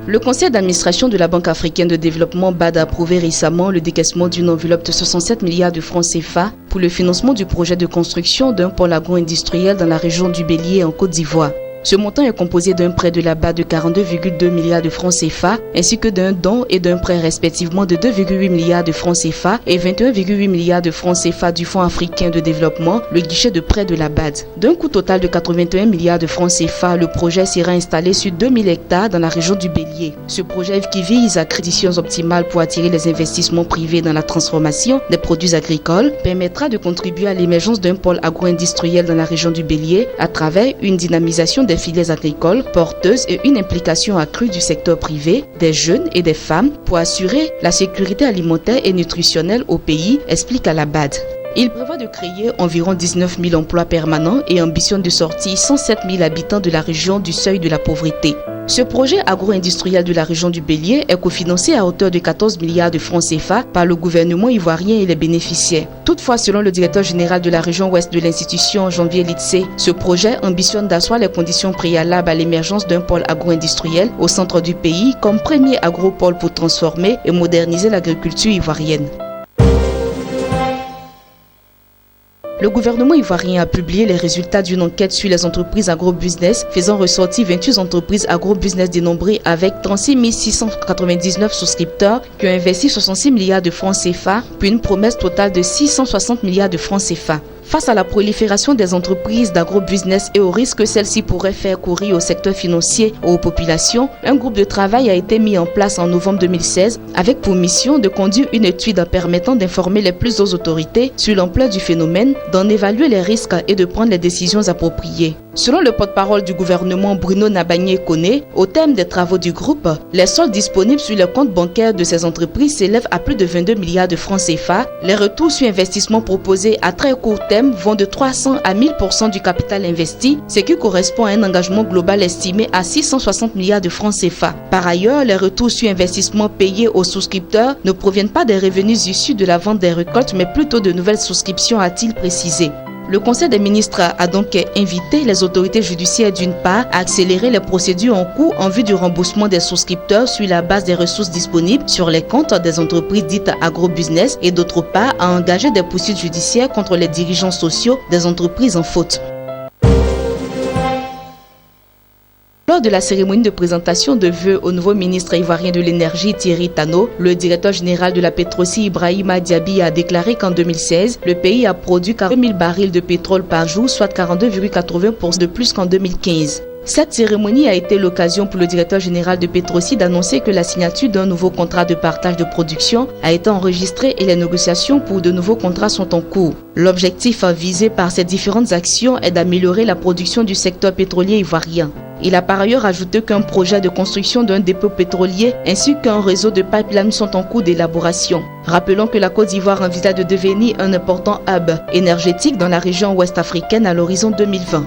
Le conseil d'administration de la Banque africaine de développement BAD a approuvé récemment le décaissement d'une enveloppe de 67 milliards de francs CFA pour le financement du projet de construction d'un pôle agro-industriel dans la région du Bélier en Côte d'Ivoire. Ce montant est composé d'un prêt de la BAD de 42,2 milliards de francs CFA ainsi que d'un don et d'un prêt respectivement de 2,8 milliards de francs CFA et 21,8 milliards de francs CFA du Fonds africain de développement, le guichet de prêt de la BAD. D'un coût total de 81 milliards de francs CFA, le projet sera installé sur 2000 hectares dans la région du Bélier. Ce projet qui vise à conditions optimales pour attirer les investissements privés dans la transformation des produits agricoles permettra de contribuer à l'émergence d'un pôle agro-industriel dans la région du Bélier à travers une dynamisation des filières agricoles porteuses et une implication accrue du secteur privé, des jeunes et des femmes pour assurer la sécurité alimentaire et nutritionnelle au pays, explique à la BAD. Il prévoit de créer environ 19 000 emplois permanents et ambitionne de sortir 107 000 habitants de la région du seuil de la pauvreté. Ce projet agro-industriel de la région du Bélier est cofinancé à hauteur de 14 milliards de francs CFA par le gouvernement ivoirien et les bénéficiaires. Toutefois, selon le directeur général de la région ouest de l'institution, Janvier Litsé, ce projet ambitionne d'asseoir les conditions préalables à l'émergence d'un pôle agro-industriel au centre du pays comme premier agropôle pour transformer et moderniser l'agriculture ivoirienne. Le gouvernement ivoirien a publié les résultats d'une enquête sur les entreprises agro-business faisant ressortir 28 entreprises agro-business dénombrées avec 36 699 souscripteurs qui ont investi 66 milliards de francs CFA puis une promesse totale de 660 milliards de francs CFA. Face à la prolifération des entreprises d'agro-business et au risque que celles-ci pourraient faire courir au secteur financier ou aux populations, un groupe de travail a été mis en place en novembre 2016 avec pour mission de conduire une étude permettant d'informer les plus hautes autorités sur l'ampleur du phénomène, d'en évaluer les risques et de prendre les décisions appropriées. Selon le porte-parole du gouvernement Bruno Nabagné-Koné, au terme des travaux du groupe, les soldes disponibles sur les comptes bancaires de ces entreprises s'élèvent à plus de 22 milliards de francs CFA. Les retours sur investissement proposés à très court terme vont de 300 à 1000% du capital investi, ce qui correspond à un engagement global estimé à 660 milliards de francs CFA. Par ailleurs, les retours sur investissement payés aux souscripteurs ne proviennent pas des revenus issus de la vente des récoltes, mais plutôt de nouvelles souscriptions, a-t-il précisé. Le Conseil des ministres a donc invité les autorités judiciaires d'une part à accélérer les procédures en cours en vue du remboursement des souscripteurs sur la base des ressources disponibles sur les comptes des entreprises dites agro-business et d'autre part à engager des poursuites judiciaires contre les dirigeants sociaux des entreprises en faute. Lors de la cérémonie de présentation de vœux au nouveau ministre ivoirien de l'énergie Thierry Tano, le directeur général de la Petroci Ibrahima Diaby a déclaré qu'en 2016, le pays a produit 40 000 barils de pétrole par jour, soit 42,80% de plus qu'en 2015. Cette cérémonie a été l'occasion pour le directeur général de Petroci d'annoncer que la signature d'un nouveau contrat de partage de production a été enregistrée et les négociations pour de nouveaux contrats sont en cours. L'objectif visé par ces différentes actions est d'améliorer la production du secteur pétrolier ivoirien. Il a par ailleurs ajouté qu'un projet de construction d'un dépôt pétrolier ainsi qu'un réseau de pipelines sont en cours d'élaboration. Rappelons que la Côte d'Ivoire envisage de devenir un important hub énergétique dans la région ouest africaine à l'horizon 2020.